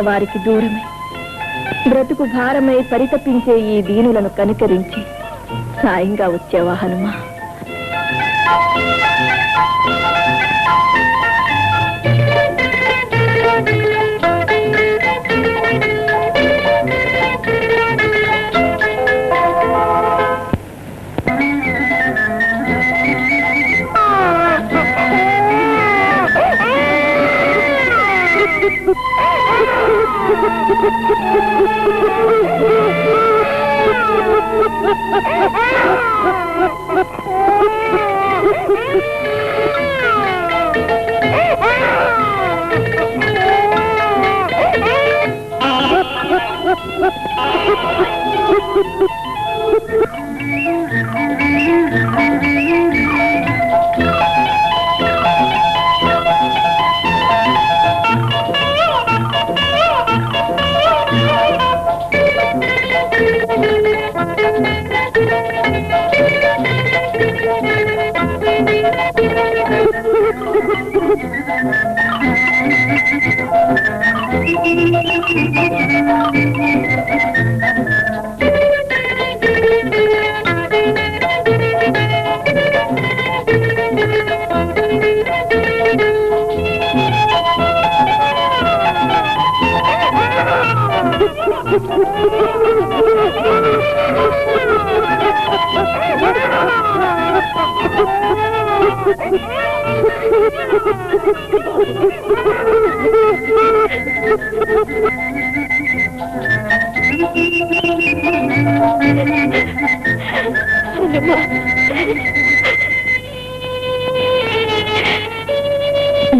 వారికి దూరమై బ్రతుకు భారమై పరితపించే ఈ దీనులను కనికరించి సాయంగా వచ్చేవా హనుమా?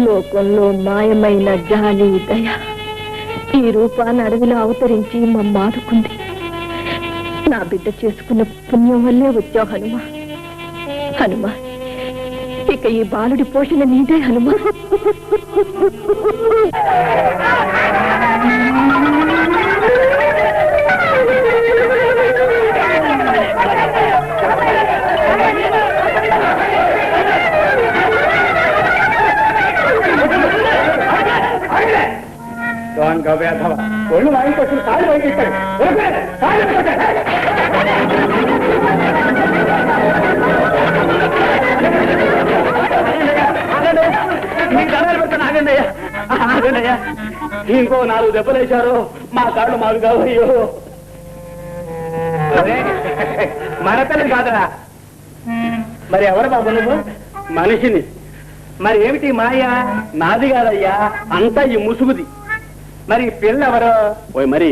లోకంలో మాయమైన జాలి దయ ఈ రూపాన్ని అడవిలో అవతరించి మమ్మాదుకుంది. నా బిడ్డ చేసుకున్న పుణ్యం వల్లే వచ్చావు హనుమ. హనుమ, ఇక ఈ బాలుడి పోషణ నీదే హనుమ. ఒళ్ళు వాయించి కాలు బయటిస్తాడు. ఇంకో 4 దెబ్బలు వేశారు. మా కాళ్ళు మాకు కావయ్యో. మన పిల్లలు కాదరా. మరి ఎవరు బాబు నువ్వు? మనిషిని. మరి ఏమిటి మాయ? నాది కాదయ్యా, అంతా ఈ ముసుగుది. మరి పిల్ల ఎవరో? ఓయ్ మరి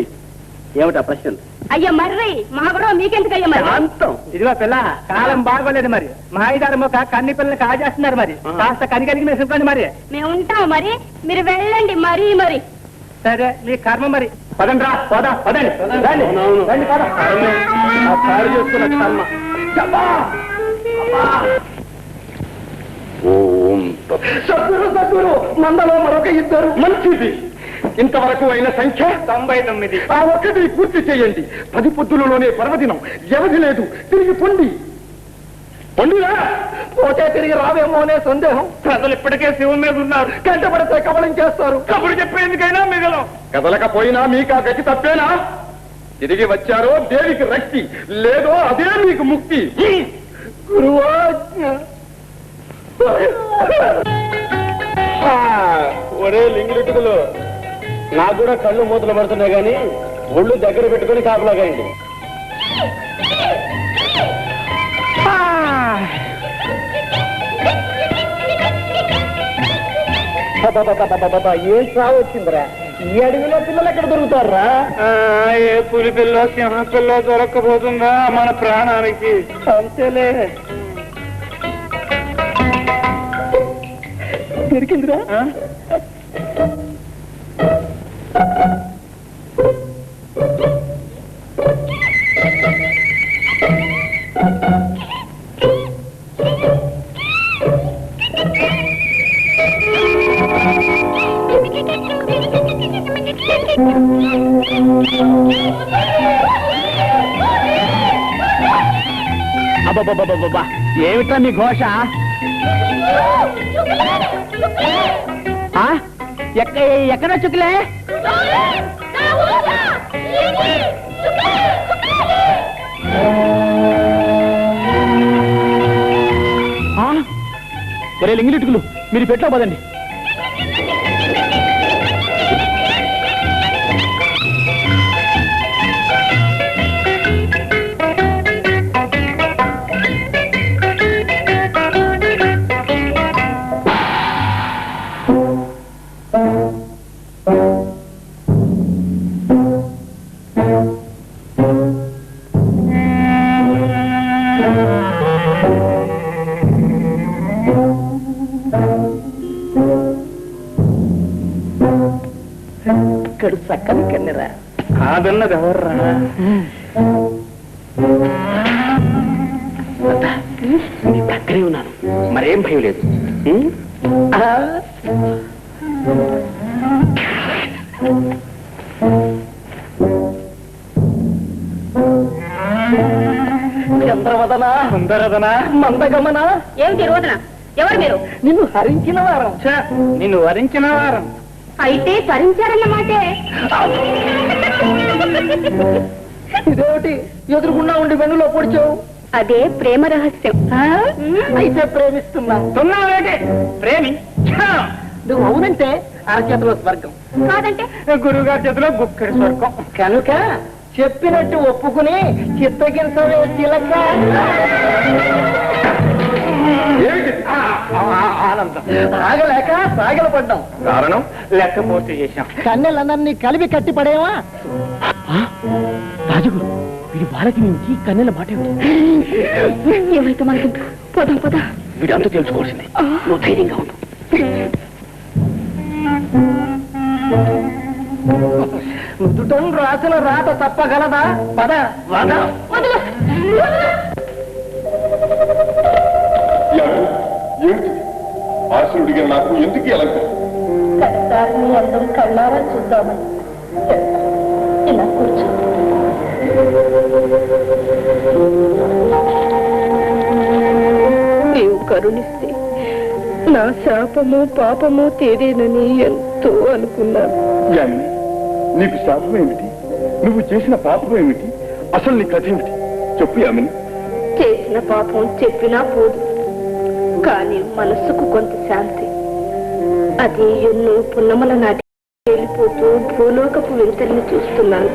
ఏమిటా ప్రశ్న? అయ్యా మర్రి మాగడో మీకెందుకయ్యా మరి? అంతం. ఇదిగో పిల్ల, కాలం బాగోలేదు. మరి మాయిదారు మొక్క కన్ని పిల్లలు కాజేస్తున్నారు. మరి కాస్త కనికలిగి మేము చెప్పండి. మరి మేము ఉంటాం. మరి మీరు వెళ్ళండి. మరి మరి సరే, మీ కర్మ. మరి పదండి రా, పోదా, పదండి రండి, పద. చేసుకున్న కర్మ. సద్గురు మందలో మరొక 2 మంచిది. ఇంతవరకు అయిన సంఖ్య 99. ఆ ఒక్కటి పూర్తి చేయండి. 10 పొద్దులలోనే పర్వదినం. వ్యవధి లేదు. తిరిగి పొండి. పొండిరా, పోతే తిరిగి రావేమో అనే సందేహం. ప్రజలు ఇప్పటికే శివం మీద ఉన్నారు. కంటపడితే కబళం చేస్తారు. కబురు చెప్పేందుకైనా మిగలం. కదలకపోయినా మీకు ఆ గతి తప్పేనా? తిరిగి వచ్చారో దేవికి రక్తి, లేదో అదే మీకు ముక్తి. గురువాజ్ఞ. ఒరే లింగిరెట్టుకులు, నాకు కూడా కళ్ళు మూతలు పడుతున్నాయి కానీ ఒళ్ళు దగ్గర పెట్టుకుని కాపలాగాయండి. ఏం సాగు వచ్చిందిరా? ఈ అడవిలో పిల్లలు ఎక్కడ దొరుకుతారా? ఏ పులి పిల్ల సింహ పిల్ల దొరక్కపోతుందా మన ప్రాణానికి? అంతేలే. దొరికిందిరా? అబ్బబ్బబ్బబ్బబ్బా, ఏమిట్రా మీ ఘోష? ఎక్కడ చుక్కలే ఒరే లింగిలిటుకులు మీరు పెట్లో పదండి. ఇక్కడ చక్కని కన్నెరా. కాదన్నది ఎవర్రా? నీ పక్కనే ఉన్నాను, మరేం భయం లేదు. చంద్రవదనా, సుందరదనా, మందగమనా. ఏమిటి రోదన? ఎవరు మీరు? నిన్ను హరించిన వారం. నిన్ను వరించిన వారం. అయితే భరించారన్నమాటే. ఇదేమిటి ఎదురుగుండా ఉండి వెన్నులో పొడిచావు? అదే ప్రేమ రహస్యం. అయితే ప్రేమిస్తున్నావు. సున్నావేంటి? ప్రేమి నువ్వు అవునంటే ఆ చేతిలో స్వర్గం, కాదంటే గురువు గారి చేతిలో గుక్కడి స్వర్గం. కనుక చెప్పినట్టు ఒప్పుకుని చిత్తగించవే చిలక. ఆనందం ఆగలేక సాగల పడ్డాం. కారణం లెక్క పూర్తి చేశాం. కన్నెలందరినీ కలిపి కట్టి పడేవా? రాజుగురు వీడి బాలకి నుంచి కన్నెల మాట ఏమైతే మనకు పోదాం పోదా. వీడంతా తెలుసుకోవాల్సింది. నువ్వు ధైర్యంగా ఉండు. నుదుటం రాసిన రాత తప్పగలదా? పద వద. ఆశుడిగా నాకు ఎందుకు ఎలాగో కష్టాన్ని అందరం కళ్ళారా చూద్దామని. ఇలా కూర్చో. నీవు కరుణిస్తే నా శాపము పాపము తేదేనని ఎంతో అనుకున్నాను. జాని, నీకు శాపం ఏమిటి? నువ్వు చేసిన పాపం ఏమిటి? అసలు నీ కథ ఏమిటి చెప్పు యామిని. చేసిన పాపం చెప్పినా పోదు, కానీ మనస్సుకు కొంత శాంతి. అది ఎన్నో పున్నమల నాటి వెళ్ళిపోతూ భూలోకపు వింతల్ని చూస్తున్నాను.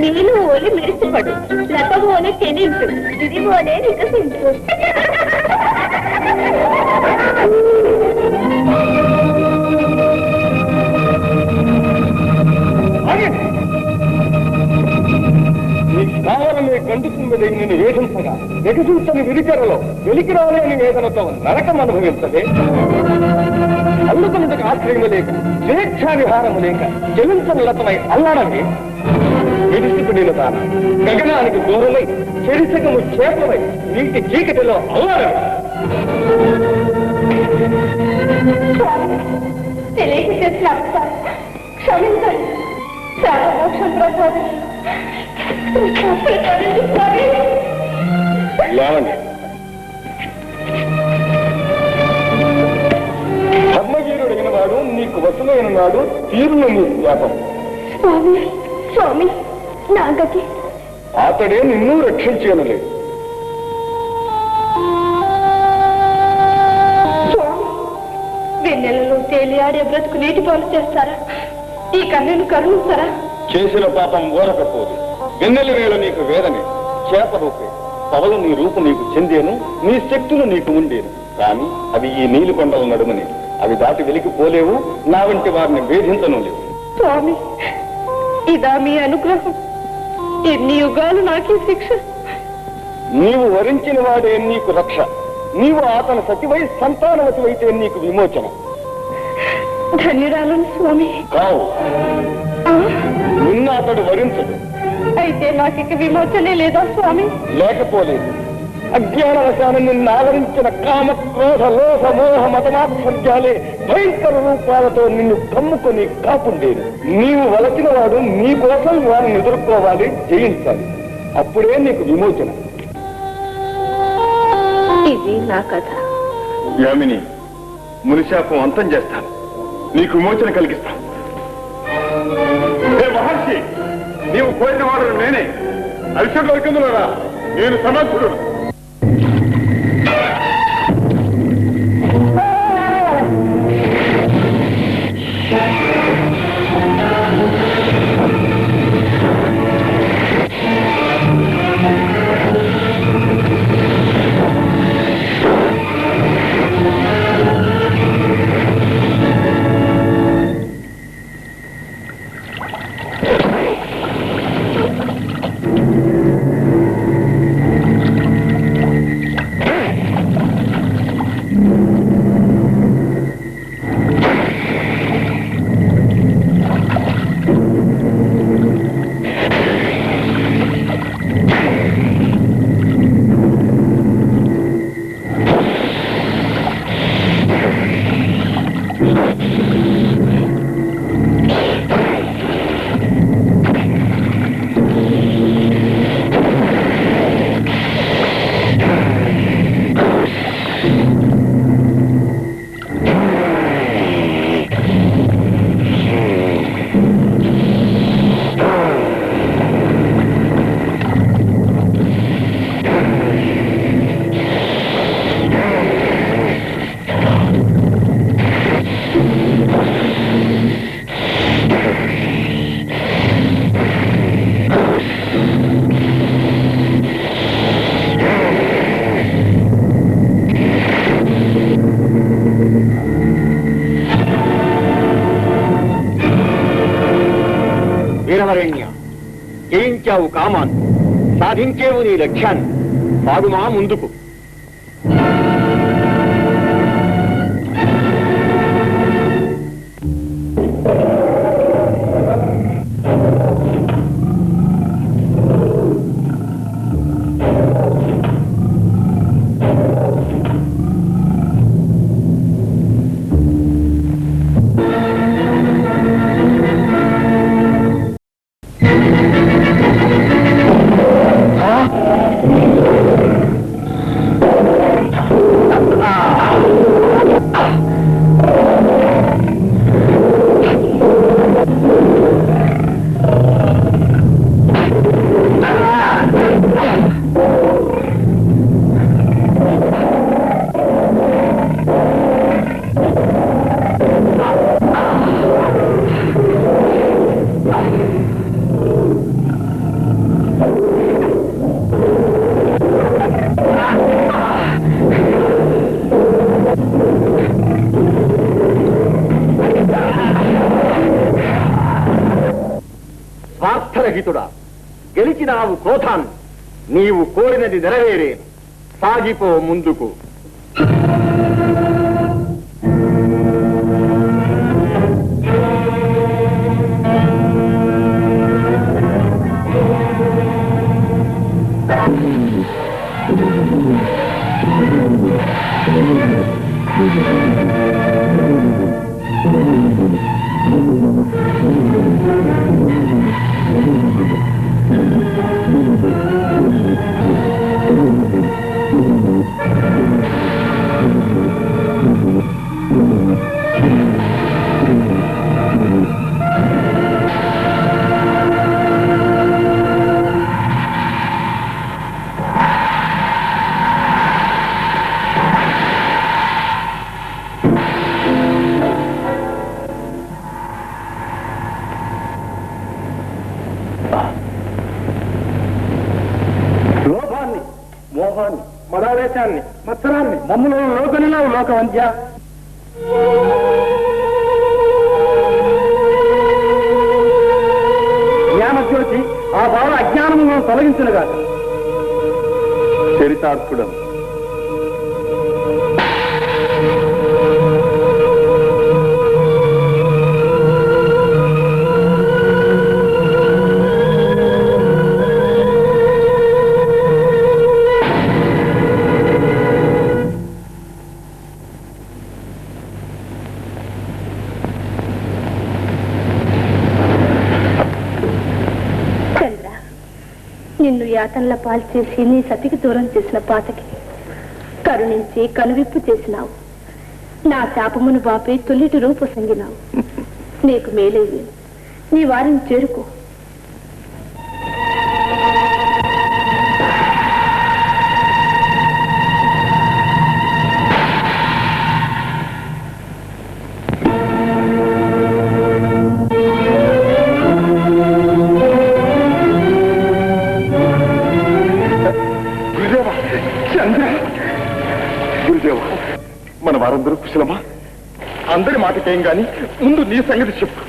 నీళ్ళు ఓలి మిడిసిపడు, లతవోనే తెనింటు, దిదివోనే వికసించు. నీకు కావాలనే కండుతున్నది నేను వేధించగా వికసించని విరికెరలో వెలికి రాలేని వేదనతో నరకం అనుభవించదే. అందుకున్నది ఆశ్రయము లేక స్వేచ్ఛా విహారము లేక జలించనిలతమై అల్లాడమే. విడిసిపడిన తాన గగనానికి దూరమై చెడిసగము చేపమై నీటి చీకటిలో అల్లాడమే. తెలియక చేసిన అబద్ధాలు క్షమించండి. సర్వమోక్షం ప్రసాదం లేవండి. ధర్మవీరుడైన వాడు నీకు వశమైన నాడు తీరును నీ జ్ఞాపం. స్వామి స్వామి నా గతి అతడే నిన్ను రక్షించలేదు. స్వామి వెన్నెలలో తేలియాడే బ్రతుకు నీటి పాలు చేస్తారా? ఈ కన్నును కరుణిస్తారా? చేసిన పాపం ఓరకపోదు. వెన్నెల వేళ నీకు వేదనే చేప రూపే పవలు నీ రూపు నీకు చెందేను, నీ శక్తులు నీకు ఉండేను. కానీ అవి ఈ నీలి కొండల నడుమని, అవి దాటి వెలికిపోలేవు. నా వంటి వారిని వేధించను లేవు. స్వామి ఇదా మీ అనుగ్రహం? ఎన్ని యుగాలు నాకీ శిక్ష? నీవు వరించిన వాడే నీకు రక్ష. నీవు అతను సతివై సంతానవతివైతే నీకు విమోచన. ధన్యురాలను స్వామి. కావు, నిన్న అతడు వరించడు. అయితే నాకిక విమోచనే లేదా స్వామి? లేకపోలేదు. అజ్ఞానవశాన నిన్ను ఆవరించిన కామ, క్రోధ, లోభ, మోహ, మతమాత్సర్యాలే భయంకర రూపాలతో నిన్ను కమ్ముకొని కాపుండేది. నీవు వలచిన వాడు నీ కోసం వారిని ఎదుర్కోవాలి, జయించాలి. అప్పుడే నీకు విమోచన. ఇది నా కథ. యామిని, మునిశాపం అంతం చేస్తాను, నీకు విమోచన కలిగిస్తాను. మహర్షి, నీవు కోరిన వాడు నేనే. అరిషడ్వర్గందులరా నేను సమర్థుడు. వీరవరేణ్య, జయించావు కామాన్ని, సాధించేవు నీ లక్ష్యాన్ని. సాగుమా ముందుకు. స్వార్థరహితుడా, గెలిచినావు క్రోధాన్ని. నీవు కోరినది నెరవేరేను. సాగిపో ముందుకు. లోభాన్ని, మోహాన్ని, మదావేశాన్ని, మత్సరాన్ని మమ్మల్ని లోకనిలావు లోకవంధ్య. తొలగించునుగా. చరితార్థుడం నిన్ను యాతనల పాలు చేసి నీ సతికి దూరం చేసిన పాతకి కరుణించి కనువిప్పు చేసినావు. నా శాపమును బాపి తొలిటి రూపు సంగినావు. నీకు మేలేవి నీ వారిని చేరుకో. మన వారందరూ కుశలమా? అందరి మాటకేం గాని ముందు నీ సంగతి చెప్పు.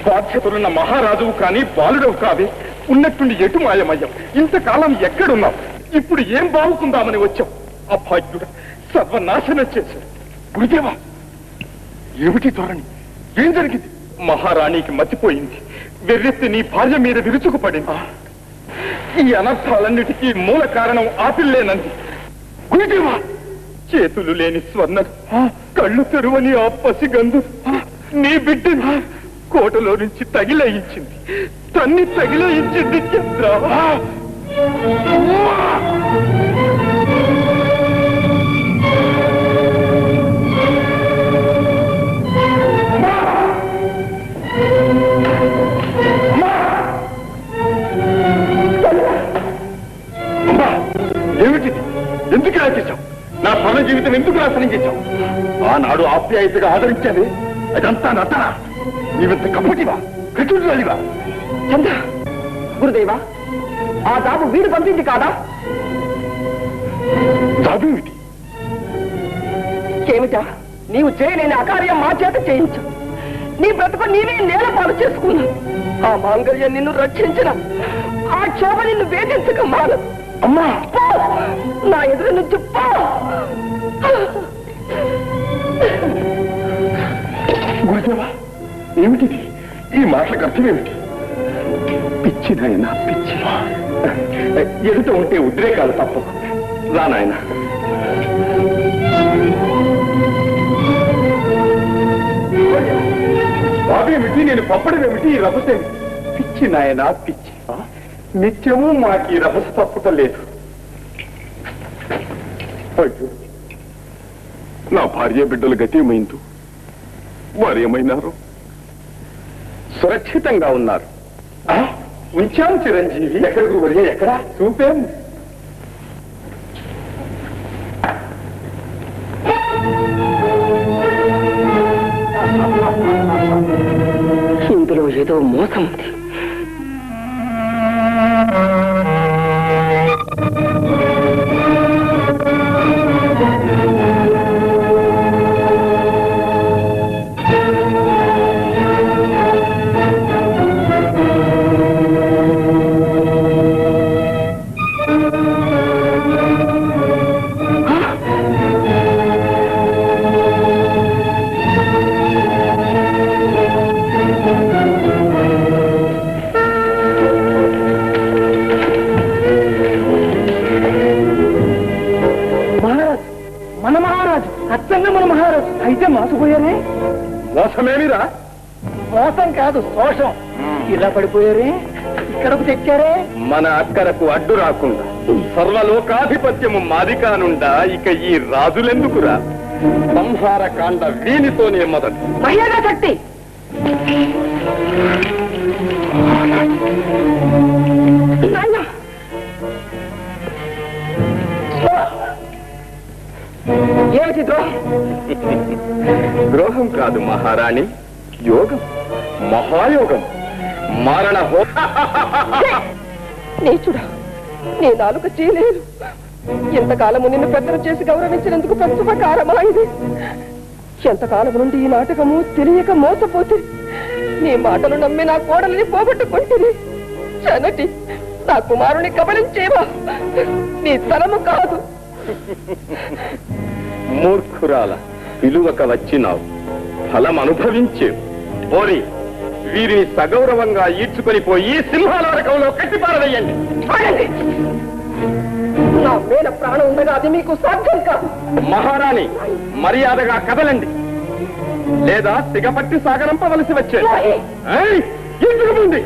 బాధ్యతలున్న మహారాజువు కానీ బాలుడవు కాదే, ఉన్నట్టుండి ఎటు మాయమయ్యాం. ఇంతకాలం ఎక్కడున్నావు? ఇప్పుడు ఏం బాగుకుందామని వచ్చాం? అభాగ్యుడ సర్వనాశనం చేశాడు. గురుదేవా, ఏమిటి ధోరణి? ఏం జరిగింది? మహారాణికి మతిపోయింది. వెర్రెత్తి నీ భార్య మీద విరుచుకుపడింది. ఈ అనర్థాలన్నిటికీ మూల కారణం ఆపిల్లేనంది. గురుదేవా, చేతులు లేని స్వర్ణలు, కళ్ళు తెరువని ఆ పసిగందు నీ బిడ్డని కోటలో నుంచి తగిలయించింది. తన్ని తగిలయించింది చంద్ర. ఏమిటిది? ఎందుకు ఇలా చేశావు? నా పర జీవితం ఎందుకు నాశనం చేశావు? ఆనాడు ఆప్యాయతగా ఆదరించాలి, అదంతా నటన. నీవెంత కపటివా, కటురాలివా? చంద్ర, గురుదేవా, ఆ దాబు వీడు పంపింది కాదా? దాబేమిటి? ఏమిటా నీవు చేయలేని అకార్యం మా చేత చేయించు. నీ బ్రతుకు నీవే నేలపాలు చేసుకున్నా. ఆ మాంగళ్యం నిన్ను రక్షించిన ఆ క్షోభ నిన్ను వేధించక మానదు. అమ్మా, నా ఎదురు నుంచి పో. గురుదేవా, ఏమిటిది? ఈ మాటలకు అర్థమేమిటి? పిచ్చి నాయన, పిచ్చి. ఎదుట ఉంటే ఉద్రేకాలు తప్పదు. రా నాయన. బాబేమిటి, నేను పప్పడమేమిటి, ఈ రభసేమిటి? పిచ్చి నాయన, పిచ్చి. నిత్యము మాకు ఈ రభస తప్పుట లేదు. అయ్యో, నా భార్య బిడ్డల గతి ఏమైందో? వారు ఏమైనారు? సురక్షితంగా ఉన్నారు. ఉంచాం చిరంజీవి. ఎక్కడ గురువర్య, ఎక్కడ చూపాం? ఇందులో ఏదో మోసం ఉంది. మోసపోయారే? మోసమేమిరా? మోసం కాదు, దోషం. ఇలా పడిపోయారే, ఇక్కడకు తెచ్చారే. మన అక్కరకు అడ్డు రాకుండా సర్వలోకాధిపత్యము మాది కానుండా ఇక ఈ రాజులెందుకురా? సంహార కాండ వీనితోనే మొదలు. మర్యాద శక్తి. ఏమిటి ద్రోహం? ద్రోహం కాదు మహారాణి, యోగం, మహాయోగం, మారణ. నీచుడా, నీ నాలుక చేయలేదు. ఎంతకాలము నిన్ను పెద్దలు చేసి గౌరవించినందుకు పశుపకారమా ఇది? ఎంతకాలం నుండి ఈ నాటకము తెలియక మోసపోతే నీ మాటలు నమ్మి నా కోడలిని పోగొట్టుకుంటుంది. చనటి నా కుమారుని కబలించేవా నీ తరము కాదు. మూర్ఖురాల పిలువక వచ్చినావు, ఫలం అనుభవించేవు. పోరి వీరిని సగౌరవంగా ఈడ్చుకొని పోయి సింహాల వరకంలో కట్టిపారవేయండి. నా మేల ప్రాణం ఉండగా అది మీకు సాధ్యం కాదు. మహారాణి మర్యాదగా కదలండి, లేదా సిగపట్టి సాగనంపవలసి వచ్చేది. ఎందుకు ముందు